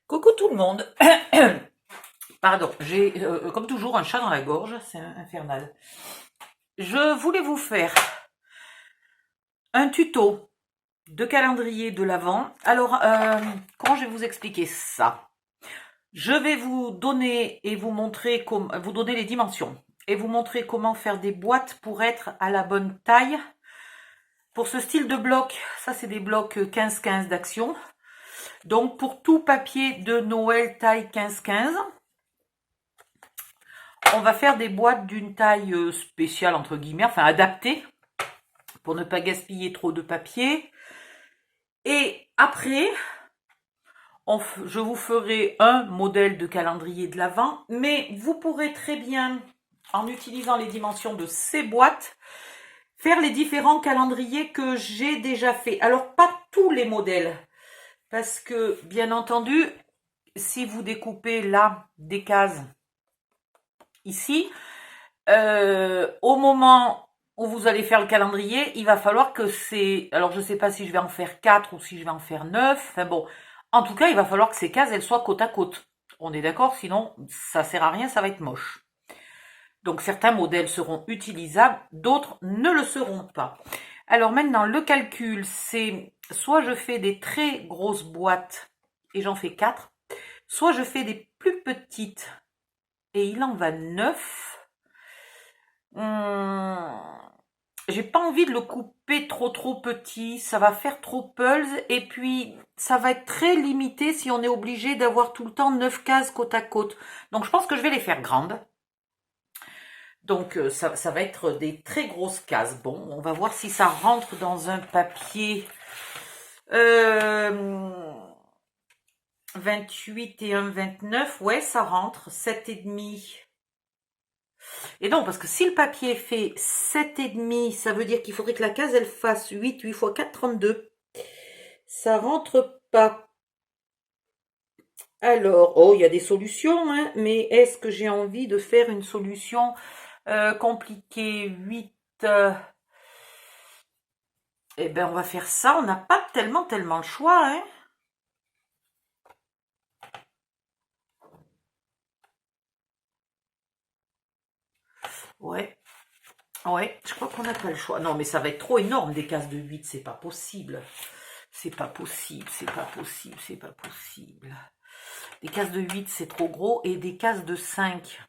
Coucou tout le monde. Pardon, j'ai comme toujours un chat dans la gorge, c'est infernal. Je voulais vous faire un tuto de calendrier de l'Avent. Alors, comment je vais vous expliquer ça? Je vais vous donner et vous montrer vous donner les dimensions et vous montrer comment faire des boîtes pour être à la bonne taille. Pour ce style de bloc, ça c'est des blocs 15-15 d'Action. Donc pour tout papier de Noël taille 15-15, on va faire des boîtes d'une taille spéciale, entre guillemets, enfin adaptée, pour ne pas gaspiller trop de papier. Et après, je vous ferai un modèle de calendrier de l'Avent, mais vous pourrez très bien, en utilisant les dimensions de ces boîtes, faire les différents calendriers que j'ai déjà fait. Alors, pas tous les modèles, parce que, bien entendu, si vous découpez là des cases ici, au moment où vous allez faire le calendrier, il va falloir que alors je ne sais pas si je vais en faire 4 ou si je vais en faire 9. Enfin bon, en tout cas, il va falloir que ces cases, elles soient côte à côte. On est d'accord, sinon ça sert à rien, ça va être moche. Donc certains modèles seront utilisables, d'autres ne le seront pas. Alors maintenant, le calcul, c'est soit je fais des très grosses boîtes et j'en fais 4, soit je fais des plus petites et il en va 9. J'ai pas envie de le couper trop petit, ça va faire trop pulse et puis ça va être très limité si on est obligé d'avoir tout le temps 9 cases côte à côte. Donc je pense que je vais les faire grandes. Donc ça va être des très grosses cases. Bon, on va voir si ça rentre dans un papier 28 et un 29. Ouais, ça rentre, 7,5. Et non, parce que si le papier fait 7,5, ça veut dire qu'il faudrait que la case, elle fasse 8 x 4, 32. Ça rentre pas. Alors, oh, il y a des solutions, hein, mais est-ce que j'ai envie de faire une solution compliquée? 8, eh bien, on va faire ça. On n'a pas tellement le choix, hein. Ouais, ouais, je crois qu'on n'a pas le choix. Non, mais ça va être trop énorme, des cases de 8, c'est pas possible. C'est pas possible, c'est pas possible, c'est pas possible. Des cases de 8, c'est trop gros. Et des cases de 5,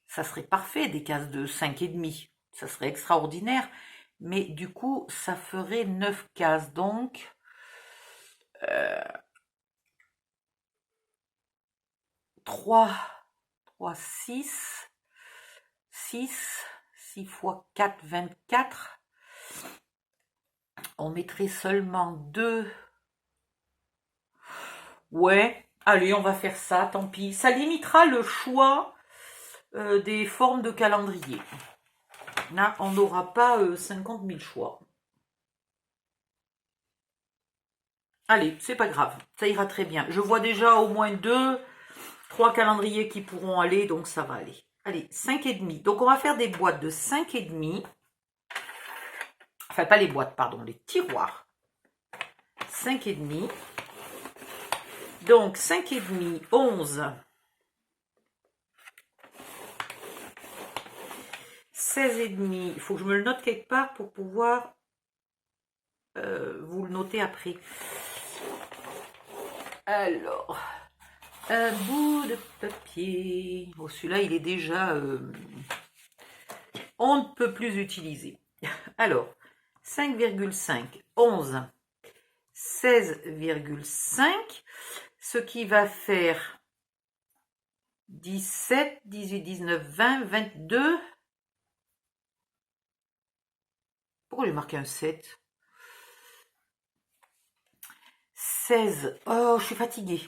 ça serait parfait. Des cases de 5,5, ça serait extraordinaire. Mais du coup, ça ferait 9 cases. Donc, 3, 3, 6. 6 x 4, 24. On mettrait seulement 2. Ouais, allez, on va faire ça, tant pis. Ça limitera le choix des formes de calendrier. Là, on n'aura pas 50 000 choix. Allez, c'est pas grave, ça ira très bien. Je vois déjà au moins 2, 3 calendriers qui pourront aller, donc ça va aller. Allez, 5,5. Donc on va faire des boîtes de 5,5. Enfin, pas les boîtes, pardon, les tiroirs. 5,5. Donc 5,5, 11. 16,5. Il faut que je me le note quelque part pour pouvoir vous le noter après. Alors, un bout de papier. Bon, celui-là, il est déjà... on ne peut plus utiliser. Alors, 5,5, 11, 16,5, ce qui va faire 17, 18, 19, 20, 22. Pourquoi j'ai marqué un 7? 16. Oh, je suis fatiguée.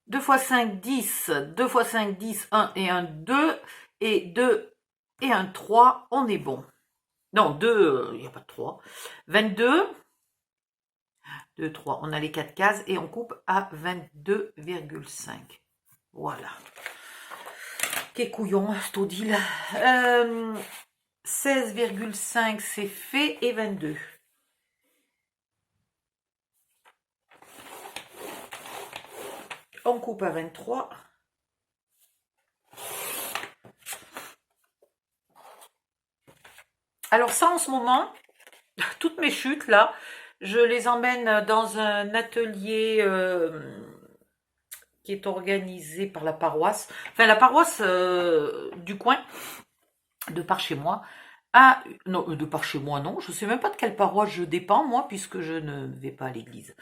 2 x 5, 10. 2 x 5, 10. 1 et 1, 2. Et 2 et 1, 3. On est bon. Non, 2, il n'y a pas de 3. 22. 2, 3. On a les 4 cases et on coupe à 22,5. Voilà. Quel couillon, cet odile. 16,5, c'est fait. Et 22. On coupe à 23. Alors ça, en ce moment, toutes mes chutes, là, je les emmène dans un atelier qui est organisé par la paroisse. Enfin, la paroisse du coin, de par chez moi. Ah, non, de par chez moi, non. Je ne sais même pas de quelle paroisse je dépends, moi, puisque je ne vais pas à l'église.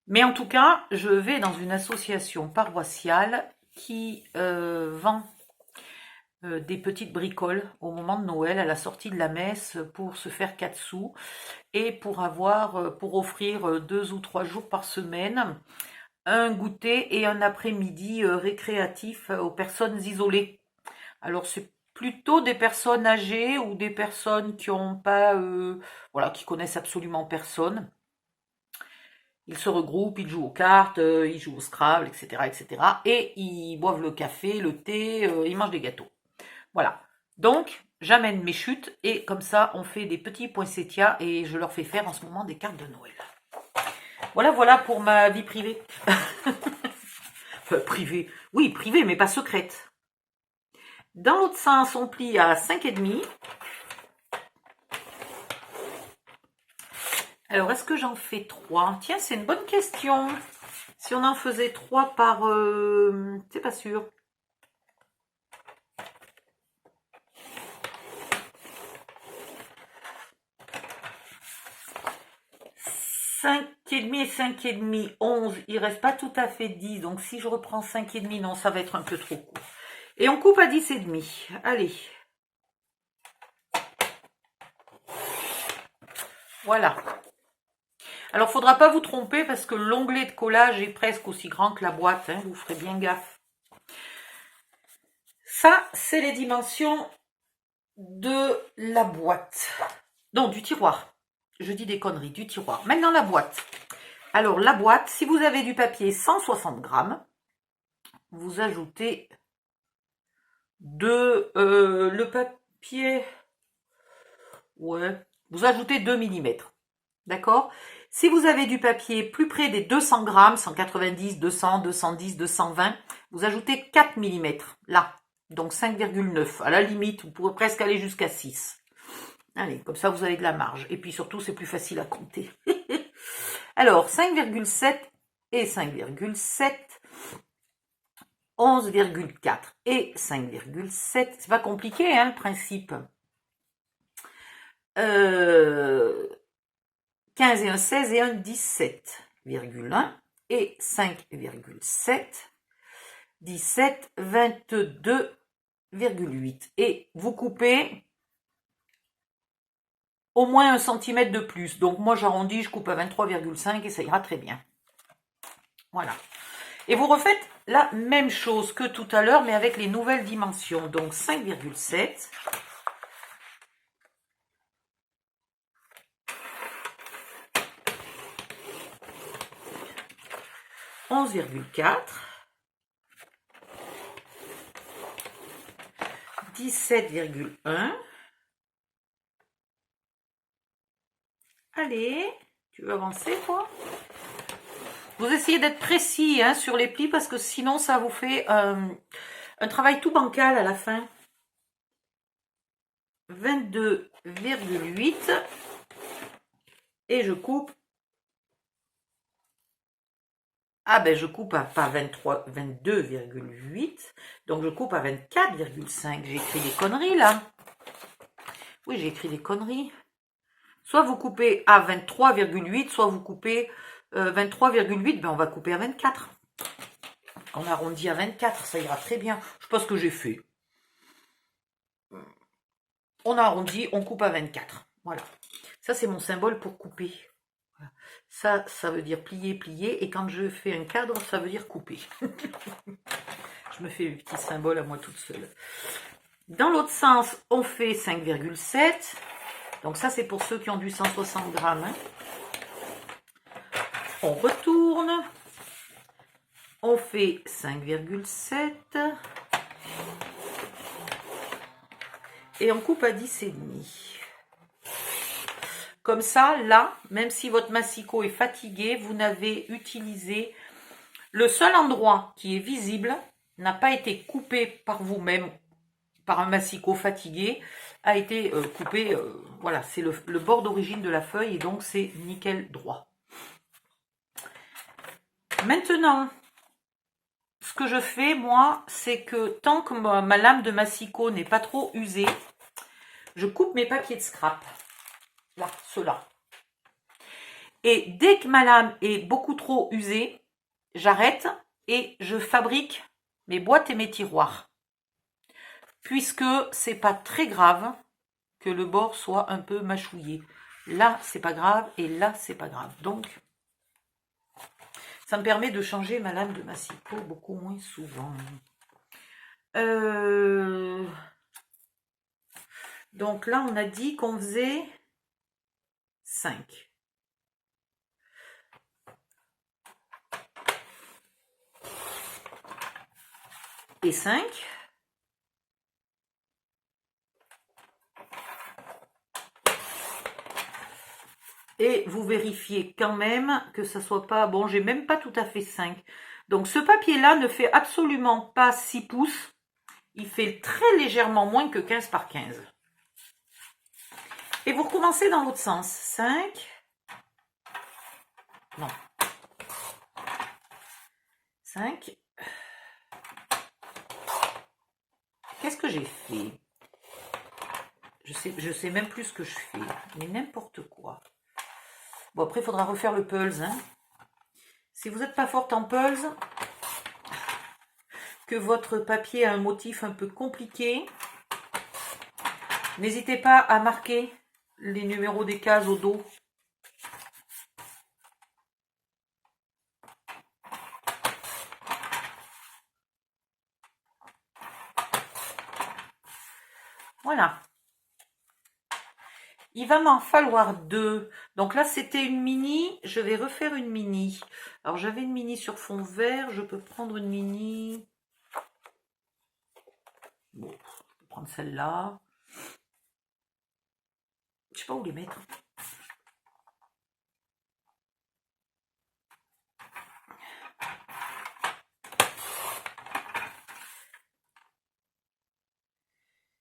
Mais en tout cas, je vais dans une association paroissiale qui vend des petites bricoles au moment de Noël, à la sortie de la messe, pour se faire 4 sous et pour offrir 2 ou 3 jours par semaine un goûter et un après-midi récréatif aux personnes isolées. Alors c'est plutôt des personnes âgées ou des personnes qui ont pas, voilà, qui connaissent absolument personne. Ils se regroupent, ils jouent aux cartes, ils jouent au Scrabble, etc., etc. Et ils boivent le café, le thé, ils mangent des gâteaux. Voilà. Donc, j'amène mes chutes et comme ça, on fait des petits poinsettias et je leur fais faire en ce moment des cartes de Noël. Voilà, voilà pour ma vie privée. Privée. Oui, privée, mais pas secrète. Dans l'autre sens, on plie à 5,5. Alors, est-ce que j'en fais 3? Tiens, c'est une bonne question. Si on en faisait 3 par... c'est pas sûr. 5,5 et 5,5, 11. Il reste pas tout à fait 10. Donc, si je reprends 5,5, non, ça va être un peu trop court. Et on coupe à 10,5. Allez. Voilà. Alors, il ne faudra pas vous tromper parce que l'onglet de collage est presque aussi grand que la boîte. Hein, vous ferez bien gaffe. Ça, c'est les dimensions de la boîte. Non, du tiroir. Je dis des conneries, du tiroir. Maintenant, la boîte. Alors, la boîte, si vous avez du papier 160 grammes, vous ajoutez le papier, ouais, vous ajoutez 2 mm. D'accord? Si vous avez du papier plus près des 200 grammes, 190, 200, 210, 220, vous ajoutez 4 mm, là. Donc 5,9. À la limite, vous pourrez presque aller jusqu'à 6. Allez, comme ça, vous avez de la marge. Et puis surtout, c'est plus facile à compter. Alors, 5,7 et 5,7, 11,4 et 5,7. C'est pas compliqué, hein, le principe. 15 et un 16 et un 17,1 et 5,7, 17, 22,8. Et vous coupez au moins 1 cm de plus. Donc moi j'arrondis, je coupe à 23,5 et ça ira très bien. Voilà. Et vous refaites la même chose que tout à l'heure, mais avec les nouvelles dimensions. Donc 5,7. 11,4, 17,1. Allez, tu veux avancer, toi? Vous essayez d'être précis hein, sur les plis parce que sinon ça vous fait un travail tout bancal à la fin. 22,8 et je coupe. Ah ben je coupe à pas 23, 22,8, donc je coupe à 24,5. J'ai écrit des conneries là. Oui, j'ai écrit des conneries. Soit vous coupez à 23,8, soit vous coupez 23,8, ben on va couper à 24. On arrondit à 24, ça ira très bien. Je sais pas ce que j'ai fait. On arrondit, on coupe à 24. Voilà. Ça, c'est mon symbole pour couper. Voilà. Ça veut dire plier, plier. Et quand je fais un cadre, ça veut dire couper. Je me fais le petit symbole à moi toute seule. Dans l'autre sens, on fait 5,7. Donc ça, c'est pour ceux qui ont du 160 grammes. Hein. On retourne. On fait 5,7. Et on coupe à 10,5. Comme ça, là, même si votre massicot est fatigué, vous n'avez utilisé Le seul endroit qui est visible n'a pas été coupé par vous-même, par un massicot fatigué, a été coupé, voilà, c'est le bord d'origine de la feuille et donc c'est nickel droit. Maintenant, ce que je fais, moi, c'est que tant que ma lame de massicot n'est pas trop usée, je coupe mes papiers de scrap. Là, ceux-là. Et dès que ma lame est beaucoup trop usée, j'arrête et je fabrique mes boîtes et mes tiroirs. Puisque c'est pas très grave que le bord soit un peu mâchouillé. Là, c'est pas grave et là, c'est pas grave. Donc, ça me permet de changer ma lame de massicot beaucoup moins souvent. Donc là, on a dit qu'on faisait 5. Et 5. Et vous vérifiez quand même que ça soit pas... Bon, j'ai même pas tout à fait 5. Donc ce papier-là ne fait absolument pas 6 pouces. Il fait très légèrement moins que 15 par 15. Et vous recommencez dans l'autre sens. 5. Non. 5. Qu'est-ce que j'ai fait? Je sais même plus ce que je fais. Mais n'importe quoi. Bon, après, il faudra refaire le pulse. Hein. Si vous n'êtes pas forte en pulse, que votre papier a un motif un peu compliqué, n'hésitez pas à marquer les numéros des cases au dos. Voilà. Il va m'en falloir 2. Donc là, c'était une mini. Je vais refaire une mini. Alors, j'avais une mini sur fond vert. Je peux prendre une mini. Bon, je peux prendre celle-là. Je sais pas où les mettre.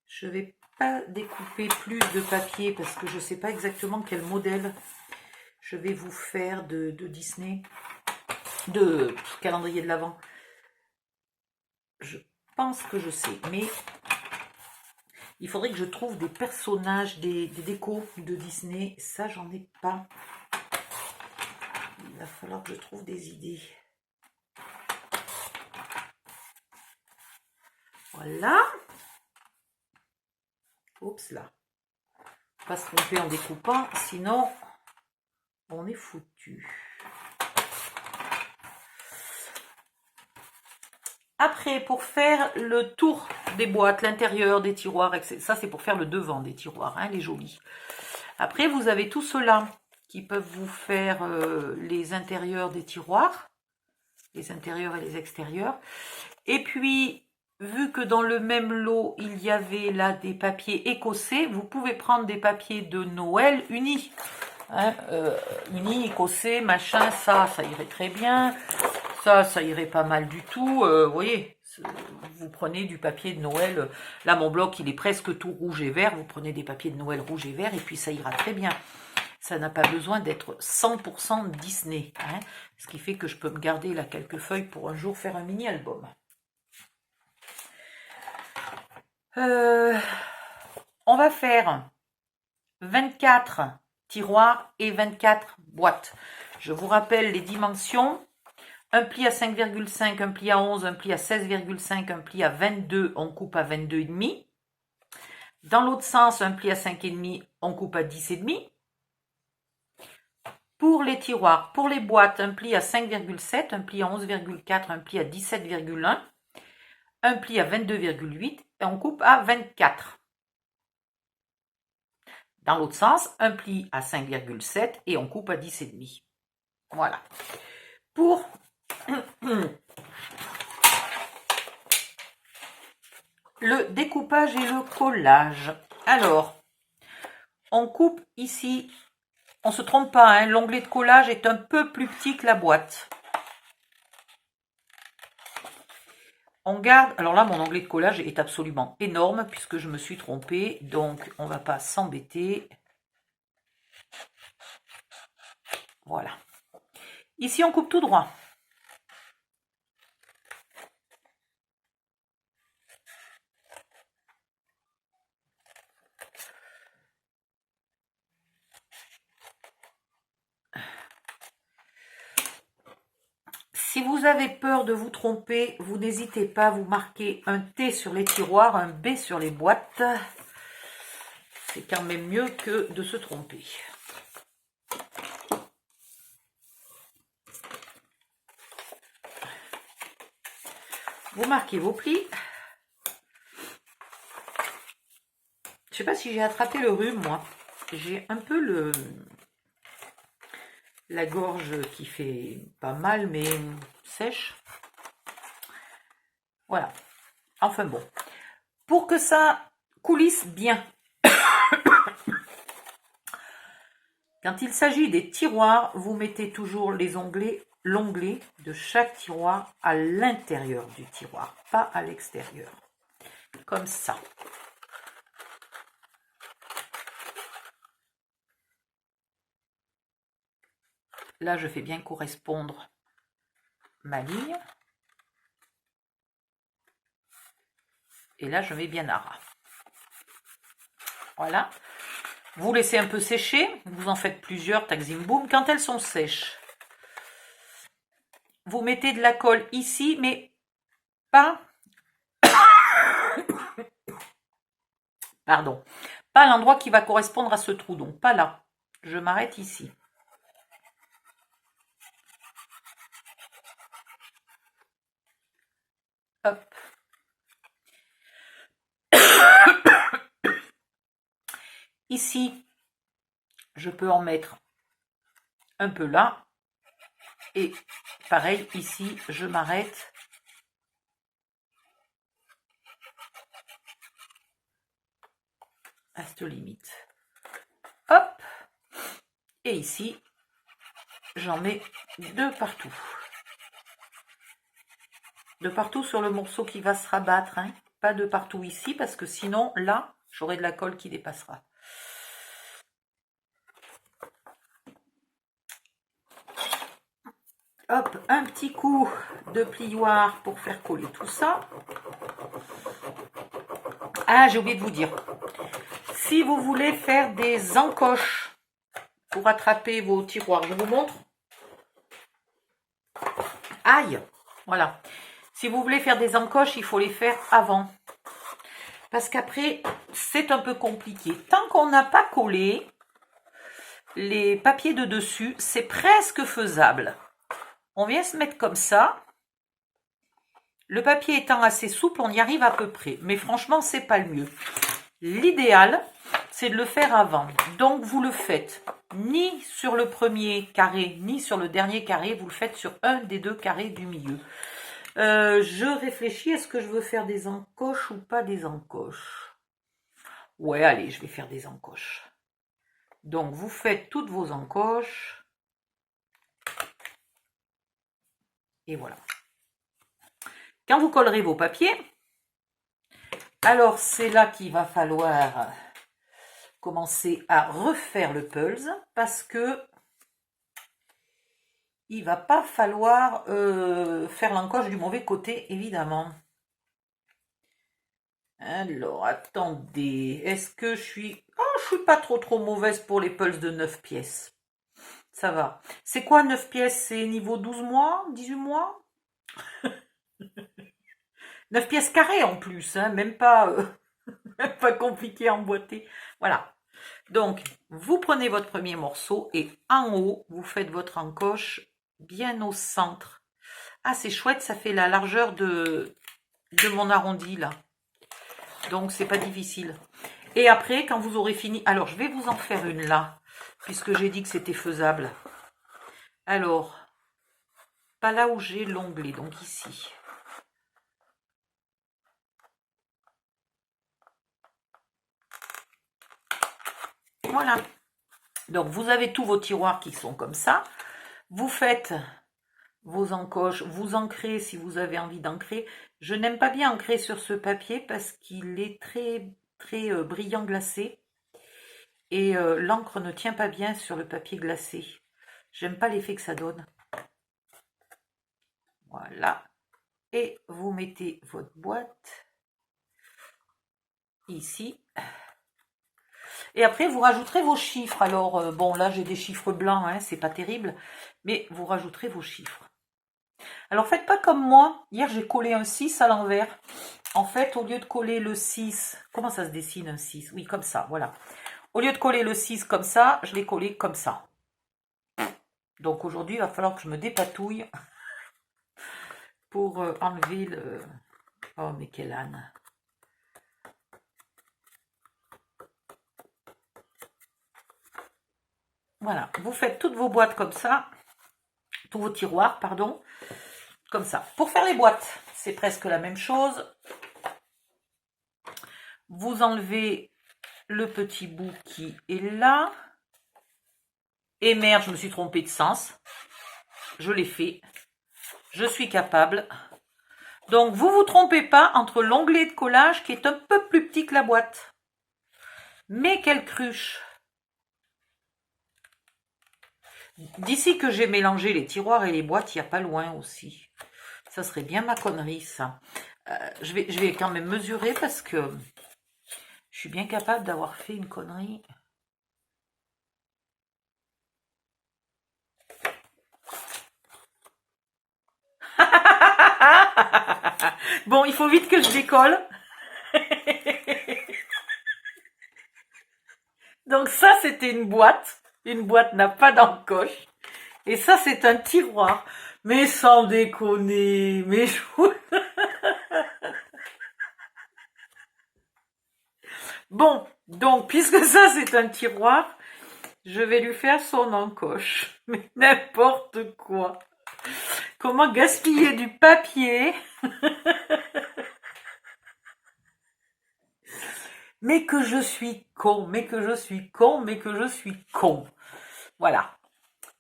Je vais pas découper plus de papier parce que je ne sais pas exactement quel modèle je vais vous faire de Disney, de calendrier de l'Avent. Je pense que je sais, mais il faudrait que je trouve des personnages, des décos de Disney. Ça, j'en ai pas. Il va falloir que je trouve des idées. Voilà. Oups là. Pas se tromper en découpant, sinon on est foutu. Après, pour faire le tour des boîtes, l'intérieur des tiroirs, etc. Ça c'est pour faire le devant des tiroirs, hein, les jolis. Après, vous avez tout cela qui peuvent vous faire les intérieurs des tiroirs, les intérieurs et les extérieurs. Et puis, vu que dans le même lot, il y avait là des papiers écossais, vous pouvez prendre des papiers de Noël unis. Hein, unis, écossais, machin, ça irait très bien. Ça irait pas mal du tout. Vous voyez, vous prenez du papier de Noël. Là, mon bloc, il est presque tout rouge et vert. Vous prenez des papiers de Noël rouge et vert et puis ça ira très bien. Ça n'a pas besoin d'être 100% Disney. Hein, ce qui fait que je peux me garder là quelques feuilles pour un jour faire un mini-album. On va faire 24 tiroirs et 24 boîtes. Je vous rappelle les dimensions. Un pli à 5,5, un pli à 11, un pli à 16,5, un pli à 22, on coupe à 22,5. Dans l'autre sens, un pli à 5,5, on coupe à 10,5. Pour les tiroirs, pour les boîtes, un pli à 5,7, un pli à 11,4, un pli à 17,1, un pli à 22,8 et on coupe à 24. Dans l'autre sens, un pli à 5,7 et on coupe à 10,5. Voilà. Pour le découpage et le collage. Alors, on coupe ici. On ne se trompe pas, hein, l'onglet de collage est un peu plus petit que la boîte. On garde, alors là mon onglet de collage est absolument énorme puisque je me suis trompée, donc on ne va pas s'embêter. Voilà. Ici on coupe tout droit. Si vous avez peur de vous tromper, vous n'hésitez pas, vous marquez un T sur les tiroirs, un B sur les boîtes. C'est quand même mieux que de se tromper. Vous marquez vos plis. Je ne sais pas si j'ai attrapé le rhume, moi. J'ai un peu la gorge qui fait pas mal, mais sèche. Voilà. Enfin bon. Pour que ça coulisse bien, quand il s'agit des tiroirs, vous mettez toujours l'onglet de chaque tiroir à l'intérieur du tiroir, pas à l'extérieur. Comme ça. Là, je fais bien correspondre ma ligne. Et là, je mets bien à ras. Voilà. Vous laissez un peu sécher. Vous en faites plusieurs, tac zim boum. Quand elles sont sèches, vous mettez de la colle ici, mais pas... Pardon. Pas à l'endroit qui va correspondre à ce trou. Donc, pas là. Je m'arrête ici. Hop. Ici, je peux en mettre un peu là. Et pareil, ici, je m'arrête. À cette limite. Hop. Et ici, j'en mets de partout. De partout sur le morceau qui va se rabattre, hein. Pas de partout ici, parce que sinon, là, j'aurai de la colle qui dépassera. Hop, un petit coup de plioir pour faire coller tout ça. Ah, j'ai oublié de vous dire. Si vous voulez faire des encoches pour attraper vos tiroirs, je vous montre. Aïe, voilà. Si vous voulez faire des encoches, il faut les faire avant. Parce qu'après, c'est un peu compliqué. Tant qu'on n'a pas collé les papiers de dessus, c'est presque faisable. On vient se mettre comme ça. Le papier étant assez souple, on y arrive à peu près. Mais franchement, c'est pas le mieux. L'idéal, c'est de le faire avant. Donc, vous le faites ni sur le premier carré, ni sur le dernier carré. Vous le faites sur un des deux carrés du milieu. Je réfléchis, est-ce que je veux faire des encoches ou pas des encoches? Ouais, allez, je vais faire des encoches. Donc, vous faites toutes vos encoches. Et voilà. Quand vous collerez vos papiers, alors c'est là qu'il va falloir commencer à refaire le pulse parce que il va pas falloir faire l'encoche du mauvais côté, évidemment. Alors, attendez, est-ce que je suis... Oh, je suis pas trop mauvaise pour les pulses de 9 pièces. Ça va. C'est quoi 9 pièces? C'est niveau 12 mois, 18 mois 9 pièces carrées en plus, hein, même pas compliqué à emboîter. Voilà. Donc, vous prenez votre premier morceau et en haut, vous faites votre encoche bien au centre. Ah, c'est chouette, ça fait la largeur de mon arrondi, là. Donc, c'est pas difficile. Et après, quand vous aurez fini... Alors, je vais vous en faire une là, puisque j'ai dit que c'était faisable. Alors, pas là où j'ai l'onglet, donc ici. Voilà. Donc, vous avez tous vos tiroirs qui sont comme ça. Vous faites vos encoches, vous ancrez si vous avez envie d'ancrer. Je n'aime pas bien ancrer sur ce papier parce qu'il est très brillant glacé et l'encre ne tient pas bien sur le papier glacé. J'aime pas l'effet que ça donne. Voilà. Et vous mettez votre boîte ici. Et après, vous rajouterez vos chiffres. Alors, bon, là, j'ai des chiffres blancs, hein, c'est pas terrible, mais vous rajouterez vos chiffres. Alors, faites pas comme moi. Hier, j'ai collé un 6 à l'envers. En fait, au lieu de coller le 6, comment ça se dessine un 6? Oui, comme ça, voilà. Au lieu de coller le 6 comme ça, je l'ai collé comme ça. Donc, aujourd'hui, il va falloir que je me dépatouille pour enlever le... Oh, mais quelle âne! Voilà, vous faites toutes vos boîtes comme ça, tous vos tiroirs, pardon, comme ça. Pour faire les boîtes, c'est presque la même chose. Vous enlevez le petit bout qui est là. Et merde, je me suis trompée de sens. Je l'ai fait. Je suis capable. Donc, vous vous trompez pas entre l'onglet de collage qui est un peu plus petit que la boîte. Mais quelle cruche! D'ici que j'ai mélangé les tiroirs et les boîtes, il n'y a pas loin aussi. Ça serait bien ma connerie, ça. Je vais quand même mesurer parce que je suis bien capable d'avoir fait une connerie. Bon, il faut vite que je décolle. Donc ça, c'était une boîte. Une boîte n'a pas d'encoche. Et ça, c'est un tiroir. Mais sans déconner. Mais je... Bon, donc, puisque ça, c'est un tiroir, je vais lui faire son encoche. Mais n'importe quoi. Comment gaspiller du papier? Mais que je suis con, mais que je suis con, mais que je suis con. Voilà.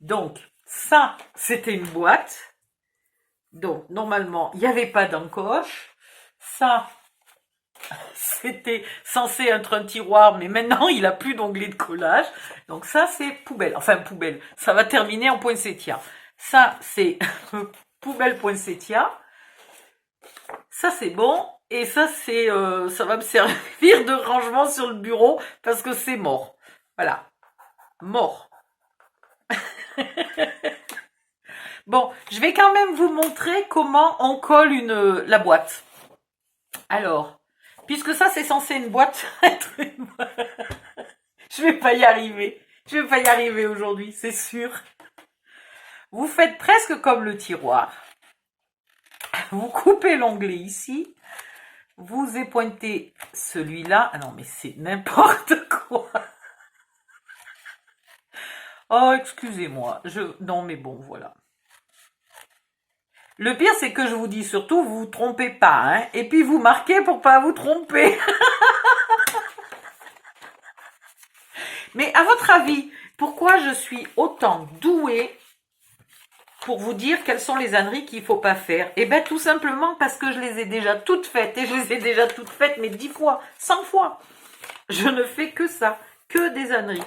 Donc, ça, c'était une boîte. Donc, normalement, il n'y avait pas d'encoche. Ça, c'était censé être un tiroir, mais maintenant, il n'a plus d'onglet de collage. Donc, ça, c'est poubelle. Enfin, poubelle. Ça va terminer en poinsettia. Ça, c'est poubelle poinsettia. Ça, c'est bon. Et ça, c'est, ça va me servir de rangement sur le bureau parce que c'est mort. Voilà. Mort. Bon, je vais quand même vous montrer comment on colle la boîte. Alors, puisque ça, c'est censé une boîte être une... Je vais pas y arriver. Je vais pas y arriver aujourd'hui, c'est sûr. Vous faites presque comme le tiroir. Vous coupez l'onglet ici. Vous épointez celui-là. Ah non, mais c'est n'importe quoi. Oh, excusez-moi. Non, mais bon, voilà. Le pire, c'est que je vous dis surtout, vous vous trompez pas, hein. Et puis vous marquez pour pas vous tromper. Mais à votre avis, pourquoi je suis autant douée pour vous dire quelles sont les âneries qu'il ne faut pas faire? Eh bien, tout simplement parce que je les ai déjà toutes faites. Et je les ai déjà toutes faites, mais 10 fois, 100 fois. Je ne fais que ça, que des âneries.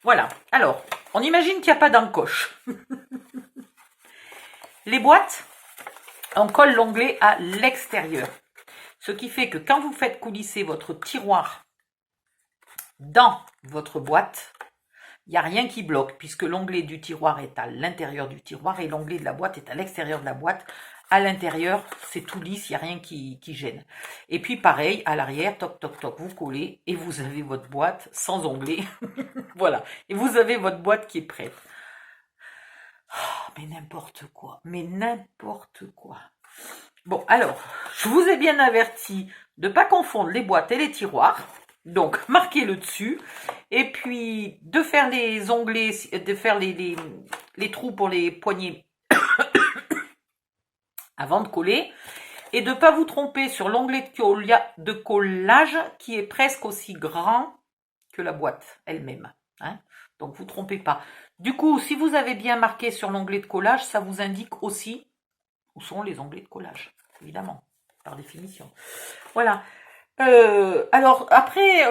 Voilà. Alors, on imagine qu'il n'y a pas d'encoche. Les boîtes, on colle l'onglet à l'extérieur. Ce qui fait que quand vous faites coulisser votre tiroir dans votre boîte, il n'y a rien qui bloque puisque l'onglet du tiroir est à l'intérieur du tiroir et l'onglet de la boîte est à l'extérieur de la boîte. À l'intérieur, c'est tout lisse, il n'y a rien qui gêne. Et puis pareil, à l'arrière, toc, toc, toc, vous collez et vous avez votre boîte sans onglet. Voilà. Et vous avez votre boîte qui est prête. Oh, mais n'importe quoi. Mais n'importe quoi. Bon, alors, je vous ai bien averti de ne pas confondre les boîtes et les tiroirs. Donc, marquez-le dessus. Et puis, de faire les onglets, de faire les trous pour les poignées avant de coller. Et de ne pas vous tromper sur l'onglet de collage qui est presque aussi grand que la boîte elle-même. Hein. Donc, vous ne trompez pas. Du coup, si vous avez bien marqué sur l'onglet de collage, ça vous indique aussi où sont les onglets de collage, évidemment, par définition. Voilà. Alors, après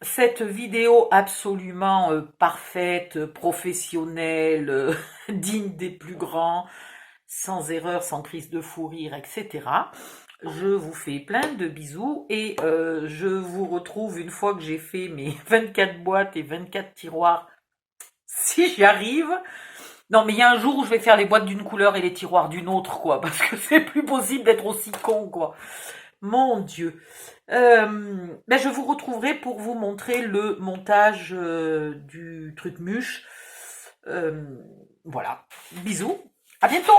cette vidéo absolument parfaite, professionnelle, digne des plus grands, sans erreur, sans crise de fou rire, etc. Je vous fais plein de bisous et je vous retrouve une fois que j'ai fait mes 24 boîtes et 24 tiroirs, si j'y arrive. Non, mais il y a un jour où je vais faire les boîtes d'une couleur et les tiroirs d'une autre, quoi, parce que c'est plus possible d'être aussi con, quoi. Mon Dieu. Ben je vous retrouverai pour vous montrer le montage du truc mûche. Voilà. Bisous. À bientôt.